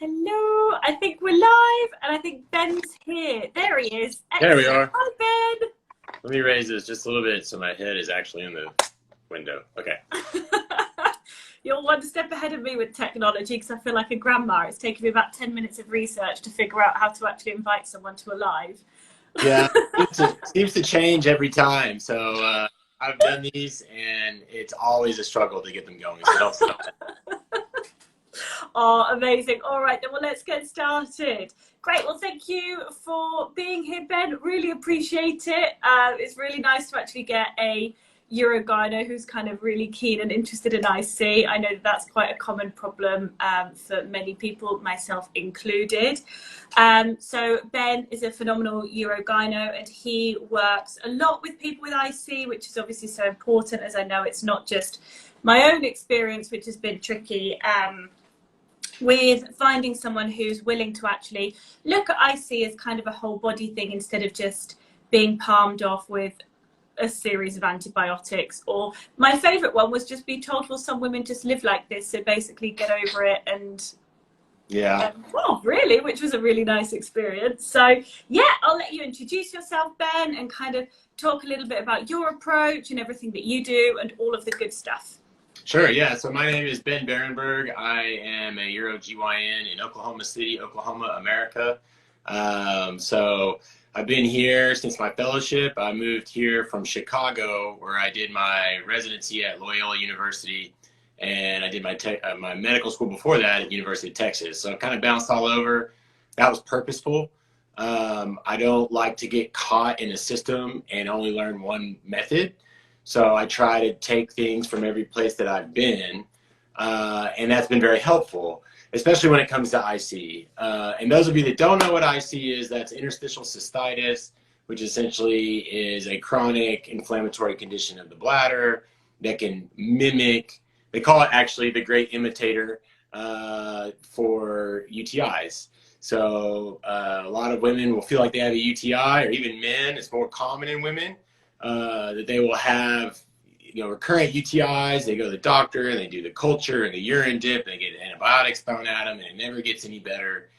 Hello, I think we're live, and I think Ben's here. There he is. There we Excellent. are. Hi, Ben. Let me raise this just a little bit so my head is actually in the window. Okay. You're one step ahead of me with technology because I feel like a grandma. It's taken me about 10 minutes of research to figure out how to actually invite someone to a live. Yeah, it seems to change every time. So I've done these, and it's always a struggle to get them going. So don't stop it. Oh, amazing. All right, then, well, let's get started. Great. Well, thank you for being here, Ben. Really appreciate it. It's really nice to actually get a urogyno who's kind of really keen and interested in IC. I know that that's quite a common problem for many people, myself included. So Ben is a phenomenal urogyno, and he works a lot with people with IC, which is obviously so important, as I know it's not just my own experience, which has been tricky. With finding someone who's willing to actually look at IC as kind of a whole body thing instead of just being palmed off with a series of antibiotics. Or my favorite one was just be told, well, some women just live like this, so basically get over it. And yeah, well, really, which was a really nice experience. So yeah, I'll let you introduce yourself, Ben, and kind of talk a little bit about your approach and everything that you do and all of the good stuff. Sure. Yeah. So my name is Ben Barenberg. I am a UroGYN in Oklahoma City, Oklahoma, America. So I've been here since my fellowship. I moved here from Chicago, where I did my residency at Loyola University, and I did my medical school before that at University of Texas. So I kind of bounced all over. That was purposeful. I don't like to get caught in a system and only learn one method. So I try to take things from every place that I've been, and that's been very helpful, especially when it comes to IC. And those of you that don't know what IC is, that's interstitial cystitis, which essentially is a chronic inflammatory condition of the bladder that can mimic, they call it actually the great imitator for UTIs. So a lot of women will feel like they have a UTI, or even men, it's more common in women. That they will have, recurrent UTIs. They go to the doctor and they do the culture and the urine dip. And they get antibiotics thrown at them, and it never gets any better.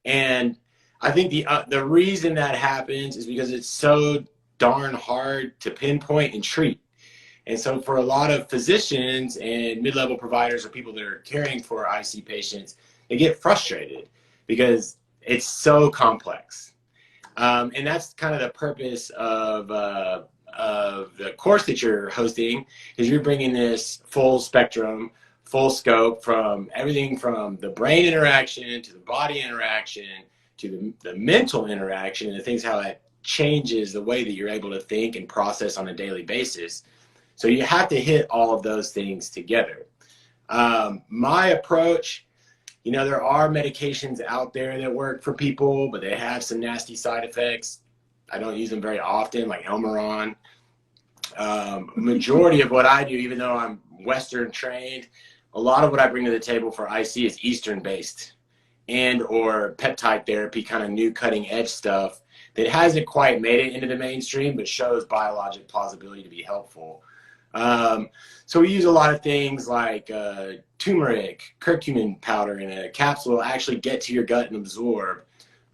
And I think the reason that happens is because it's so darn hard to pinpoint and treat. And so for a lot of physicians and mid-level providers or people that are caring for IC patients, they get frustrated because it's so complex. And that's kind of the purpose of the course that you're hosting, is you're bringing this full spectrum, full scope, from everything from the brain interaction to the body interaction to the mental interaction, and the things how it changes the way that you're able to think and process on a daily basis. So you have to hit all of those things together. My approach, there are medications out there that work for people, but they have some nasty side effects. I don't use them very often, like Elmeron. Majority of what I do, even though I'm Western trained, a lot of what I bring to the table for IC is Eastern based and or peptide therapy, kind of new cutting edge stuff that hasn't quite made it into the mainstream, but shows biologic plausibility to be helpful. So we use a lot of things like turmeric, curcumin powder in a capsule will actually get to your gut and absorb.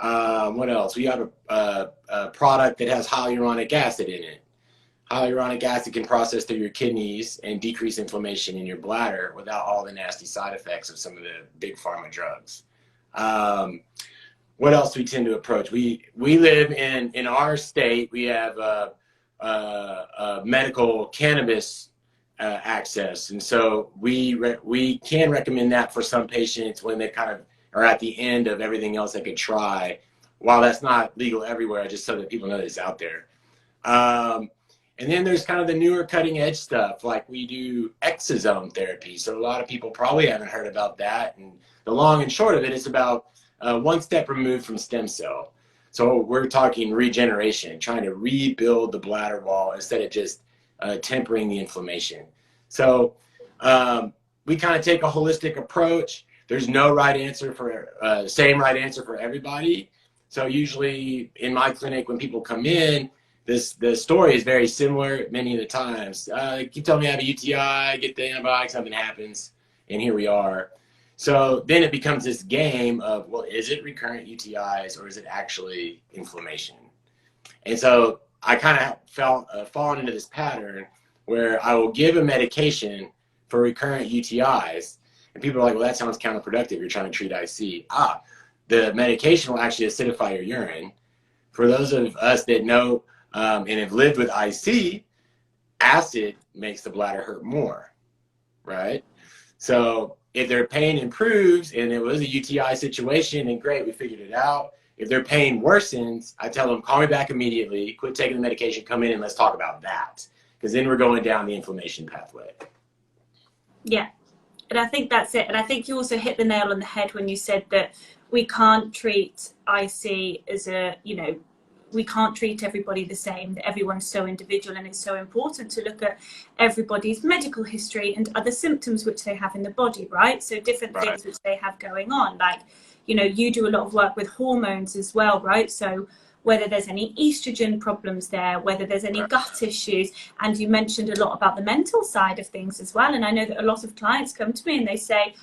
What else? We have a product that has hyaluronic acid in it. Hyaluronic acid can process through your kidneys and decrease inflammation in your bladder without all the nasty side effects of some of the big pharma drugs. What else do we tend to approach? We live in our state, we have medical cannabis access. And so we can recommend that for some patients when they kind of are at the end of everything else they could try. While that's not legal everywhere, just so that people know that it's out there. And then there's kind of the newer cutting edge stuff, like we do exosome therapy. So a lot of people probably haven't heard about that. And the long and short of it is about one step removed from stem cell. So we're talking regeneration, trying to rebuild the bladder wall instead of just tempering the inflammation. So we kind of take a holistic approach. There's no right answer for same right answer for everybody. So usually in my clinic, when people come in, the story is very similar many of the times. Keep telling me I have a UTI, get the antibiotics, nothing happens, and here we are. So then it becomes this game of, well, is it recurrent UTIs or is it actually inflammation? And so I kind of fallen into this pattern where I will give a medication for recurrent UTIs, and people are like, well, that sounds counterproductive. You're trying to treat IC. The medication will actually acidify your urine. For those of us that know and have lived with IC, acid makes the bladder hurt more, right? So if their pain improves and it was a UTI situation, then great, we figured it out. If their pain worsens, I tell them, call me back immediately, quit taking the medication, come in and let's talk about that. Because then we're going down the inflammation pathway. Yeah, and I think that's it. And I think you also hit the nail on the head when you said that we can't treat IC as a, you know, we can't treat everybody the same, that everyone's so individual, and it's so important to look at everybody's medical history and other symptoms which they have in the body, right? So different things which they have going on, like, you know, you do a lot of work with hormones as well, right? So whether there's any estrogen problems there, whether there's any gut issues, and you mentioned a lot about the mental side of things as well. And I know that a lot of clients come to me and they say,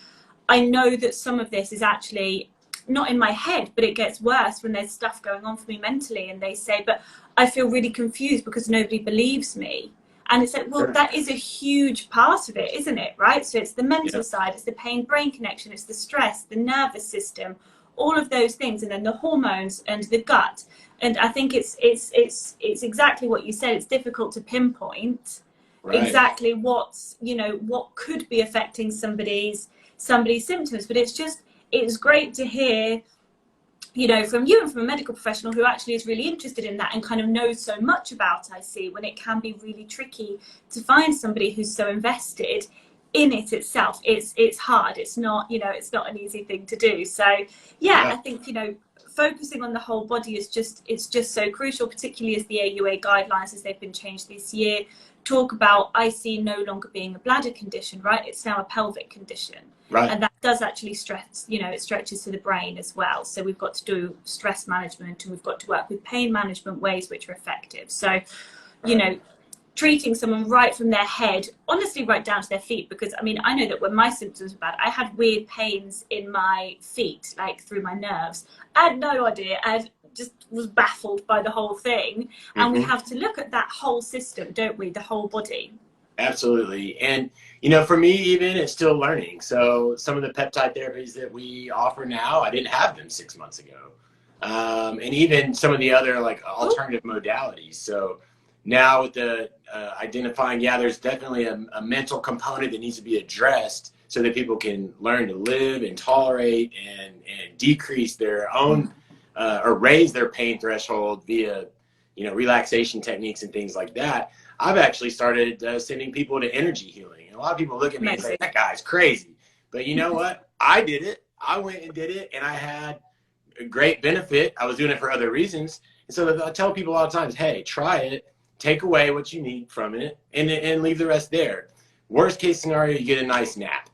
I know that some of this is actually not in my head, but it gets worse when there's stuff going on for me mentally. And they say, but I feel really confused because nobody believes me. And it's like, well, that is a huge part of it, isn't it? Right? So it's the mental side, it's the pain-brain connection, it's the stress, the nervous system, all of those things, and then the hormones and the gut. And I think it's exactly what you said. It's difficult to pinpoint exactly what's, you know, what could be affecting somebody's symptoms. But it's great to hear, you know, from you and from a medical professional who actually is really interested in that and kind of knows so much about IC, when it can be really tricky to find somebody who's so invested in it itself. It's hard. It's not, you know, it's not an easy thing to do. So yeah. I think, you know, focusing on the whole body is it's just so crucial, particularly as the AUA guidelines, as they've been changed this year, talk about IC no longer being a bladder condition, right? It's now a pelvic condition. Right. And that does actually stress, you know, it stretches to the brain as well. So we've got to do stress management, and we've got to work with pain management ways which are effective. So, you know, treating someone right from their head, honestly, right down to their feet, because I mean, I know that when my symptoms were bad, I had weird pains in my feet, like through my nerves. I had no idea. I just was baffled by the whole thing. And we have to look at that whole system, don't we? The whole body. Absolutely. And, you know, for me, even, it's still learning. So some of the peptide therapies that we offer now, I didn't have them 6 months ago. And even some of the other like alternative modalities. So now with the identifying, there's definitely a mental component that needs to be addressed so that people can learn to live and tolerate and decrease their own or raise their pain threshold via, you know, relaxation techniques and things like that. I've actually started sending people to energy healing. And a lot of people look at me and say, that guy's crazy. But you know what? I did it. I went and did it, and I had a great benefit. I was doing it for other reasons. And so I tell people all the time, hey, try it. Take away what you need from it and leave the rest there. Worst case scenario, you get a nice nap.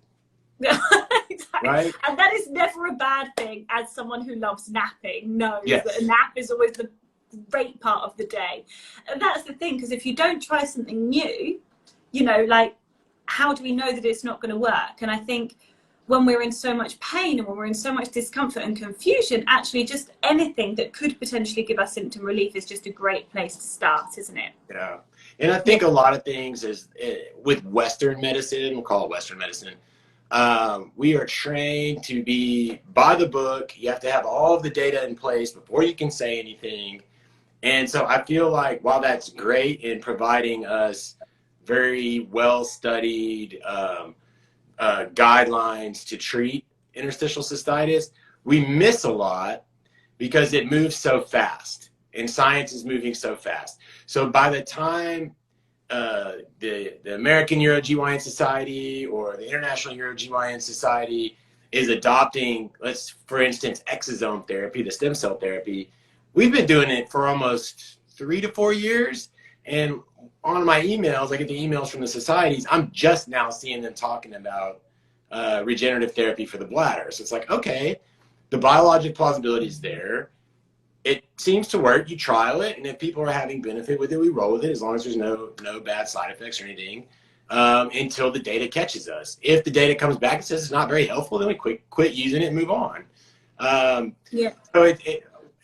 Exactly. Right? And that is never a bad thing, as someone who loves napping knows that a nap is always the great part of the day. And that's the thing, because if you don't try something new, you know, like, how do we know that it's not going to work? And I think when we're in so much pain and when we're in so much discomfort and confusion, actually just anything that could potentially give us symptom relief is just a great place to start, isn't it? Yeah. And I think a lot of things is with Western medicine, we'll call it Western medicine, we are trained to be by the book. You have to have all of the data in place before you can say anything. And so I feel like while that's great in providing us very well-studied guidelines to treat interstitial cystitis, we miss a lot because it moves so fast and science is moving so fast. So by the time the American Urogyn Society or the International Urogyn Society is adopting, for instance, exosome therapy, the stem cell therapy, we've been doing it for almost 3 to 4 years. And on my emails, I get the emails from the societies, I'm just now seeing them talking about regenerative therapy for the bladder. So it's like, okay, the biologic plausibility is there. It seems to work. You trial it, and if people are having benefit with it, we roll with it as long as there's no bad side effects or anything. until the data catches us. If the data comes back and says it's not very helpful, then we quit using it and move on. So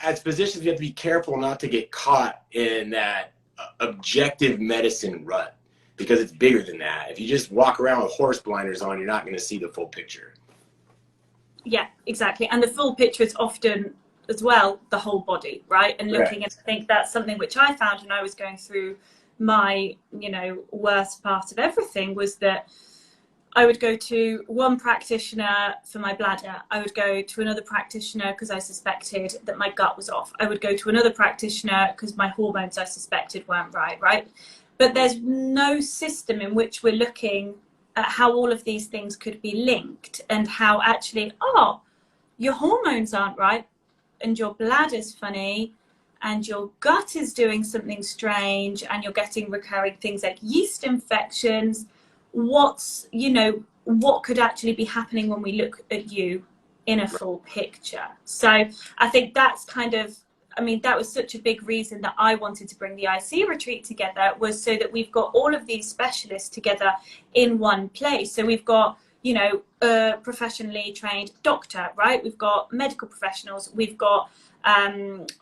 as physicians, we have to be careful not to get caught in that objective medicine rut, because it's bigger than that. If you just walk around with horse blinders on, you're not going to see the full picture. Yeah, exactly. And the full picture is often as well the whole body, right? And looking, and I think that's something which I found when I was going through my, you know, worst part of everything, was that I would go to one practitioner for my bladder. I would go to another practitioner because I suspected that my gut was off. I would go to another practitioner because my hormones I suspected weren't right? But there's no system in which we're looking at how all of these things could be linked, and how actually, oh, your hormones aren't right, and your bladder's funny, and your gut is doing something strange, and you're getting recurring things like yeast infections. What's, you know, what could actually be happening when we look at you in a full picture? So I think that's kind of, I mean, that was such a big reason that I wanted to bring the IC retreat together, was so that we've got all of these specialists together in one place. So we've got, you know, a professionally trained doctor, right? We've got medical professionals, we've got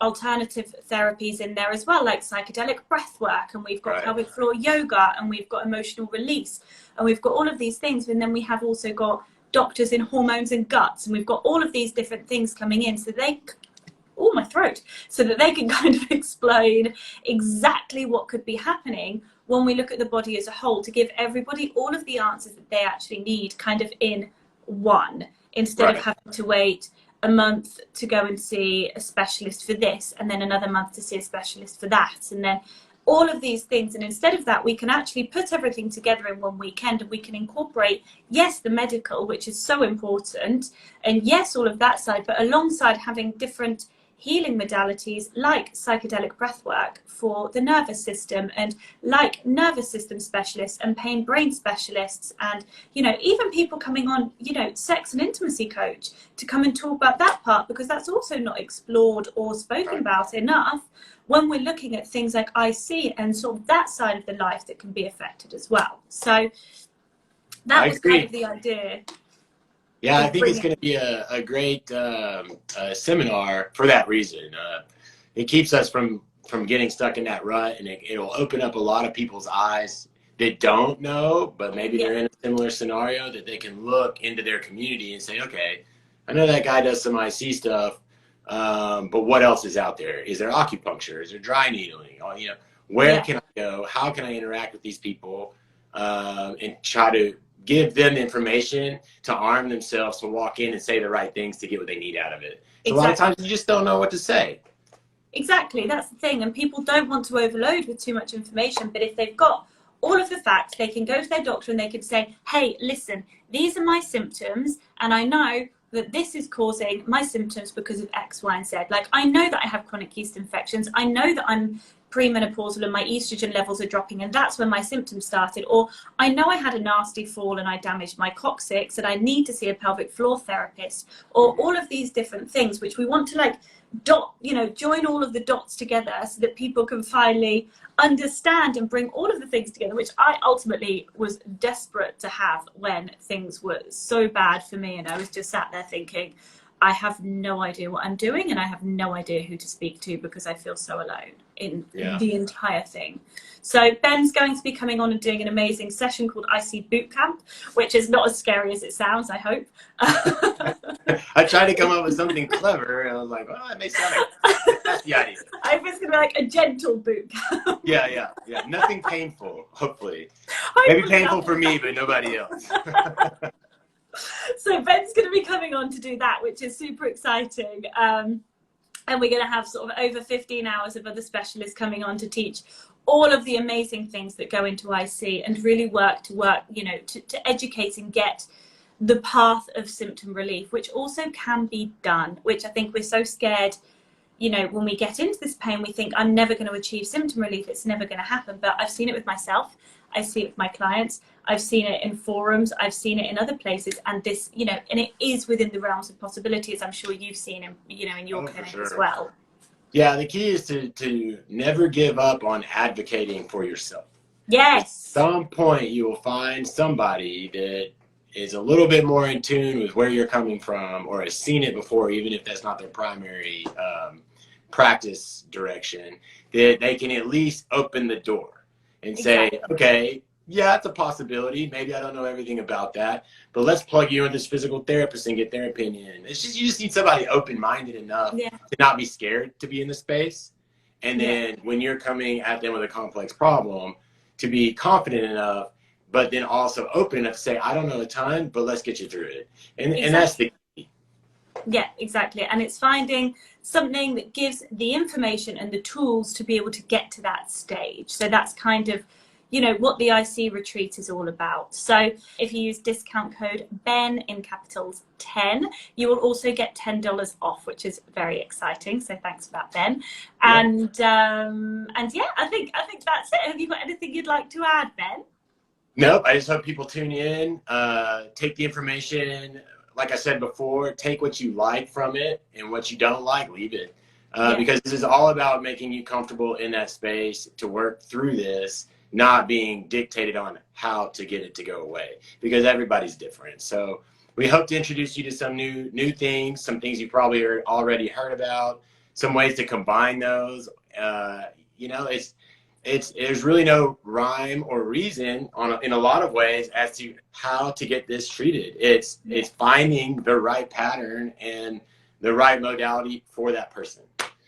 alternative therapies in there as well, like psychedelic breath work, and we've got pelvic floor yoga, and we've got emotional release, and we've got all of these things. And then we have also got doctors in hormones and guts, and we've got all of these different things coming in, so they, oh, my throat, so that they can kind of explain exactly what could be happening when we look at the body as a whole, to give everybody all of the answers that they actually need kind of in one, instead of having to wait a month to go and see a specialist for this, and then another month to see a specialist for that, and then all of these things. And instead of that, we can actually put everything together in one weekend, and we can incorporate, yes, the medical, which is so important, and yes, all of that side, but alongside having different healing modalities like psychedelic breathwork for the nervous system, and like nervous system specialists and pain brain specialists, and, you know, even people coming on, you know, sex and intimacy coach to come and talk about that part, because that's also not explored or spoken about enough when we're looking at things like IC and sort of that side of the life that can be affected as well. So that was kind of the idea. Yeah, I think it's going to be a great seminar for that reason. It keeps us from getting stuck in that rut, and it'll open up a lot of people's eyes that don't know, but maybe they're in a similar scenario, that they can look into their community and say, okay, I know that guy does some IC stuff, but what else is out there? Is there acupuncture? Is there dry needling? You know, where can I go? How can I interact with these people, and try to give them information to arm themselves to walk in and say the right things to get what they need out of it. So a lot of times you just don't know what to say. Exactly, that's the thing. And people don't want to overload with too much information, but if they've got all of the facts, they can go to their doctor and they can say, hey, listen, these are my symptoms, and I know that this is causing my symptoms because of X, Y, and Z. Like, I know that I have chronic yeast infections. I know that I'm premenopausal and my estrogen levels are dropping, and that's when my symptoms started. Or I know I had a nasty fall and I damaged my coccyx and I need to see a pelvic floor therapist. Or all of these different things, which we want to like join all of the dots together so that people can finally understand and bring all of the things together, which I ultimately was desperate to have when things were so bad for me, and I was just sat there thinking, I have no idea what I'm doing, and I have no idea who to speak to, because I feel so alone in the entire thing. So Ben's going to be coming on and doing an amazing session called IC Bootcamp, which is not as scary as it sounds, I hope. I tried to come up with something clever, and I was like, well, that may sound like that's the idea. I was going to be like a gentle bootcamp. Yeah. Nothing painful, hopefully. Maybe painful for me, but nobody else. So Ben's going to be coming on to do that, which is super exciting. And we're going to have sort of over 15 hours of other specialists coming on to teach all of the amazing things that go into IC, and really work, you know, to educate and get the path of symptom relief, which also can be done, which I think we're so scared, you know, when we get into this pain, we think, I'm never going to achieve symptom relief. It's never going to happen. But I've seen it with myself. I see it with my clients. I've seen it in forums. I've seen it in other places. And this, you know, and it is within the realms of possibilities. I'm sure you've seen in, you know, in your clinic as well. Yeah, the key is to never give up on advocating for yourself. Yes. At some point, you will find somebody that is a little bit more in tune with where you're coming from, or has seen it before, even if that's not their primary practice direction, that they can at least open the door and say, okay, yeah, it's a possibility. Maybe I don't know everything about that, but let's plug you in this physical therapist and get their opinion. It's just, you just need somebody open-minded enough to not be scared to be in the space. And then when you're coming at them with a complex problem, to be confident enough, but then also open enough to say, I don't know a ton, but let's get you through it. And that's the key. Yeah, exactly. And it's finding something that gives the information and the tools to be able to get to that stage. So that's kind of, you know, what the IC retreat is all about. So if you use discount code BEN in capitals 10, you will also get $10 off, which is very exciting. So thanks for that, Ben. And yeah, I think that's it. Have you got anything you'd like to add, Ben? Nope. I just hope people tune in, take the information. Like I said before, take what you like from it, and what you don't like, leave it. Because this is all about making you comfortable in that space to work through this, not being dictated on how to get it to go away, because everybody's different. So we hope to introduce you to some new things, some things you probably already heard about, some ways to combine those. You know, there's really no rhyme or reason in a lot of ways as to how to get this treated. It's finding the right pattern and the right modality for that person.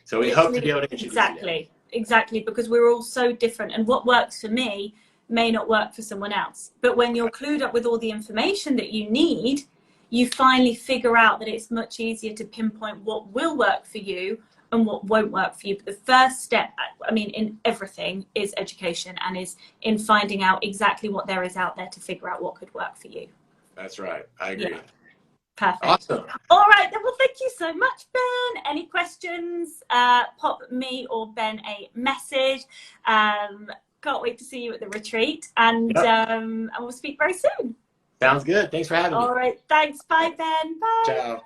So we hope to be able to introduce you. Exactly, because we're all so different, and what works for me may not work for someone else. But when you're clued up with all the information that you need, you finally figure out that it's much easier to pinpoint what will work for you and what won't work for you. But the first step, I mean, in everything is education, and is in finding out exactly what there is out there to figure out what could work for you. That's right. I agree. Yeah. Perfect. Awesome. All right, then. Well, thank you so much, Ben. Any questions, pop me or Ben a message. Can't wait to see you at the retreat, and we'll speak very soon. Sounds good. Thanks for having me. All right. Thanks. Bye, Ben. Bye. Ciao.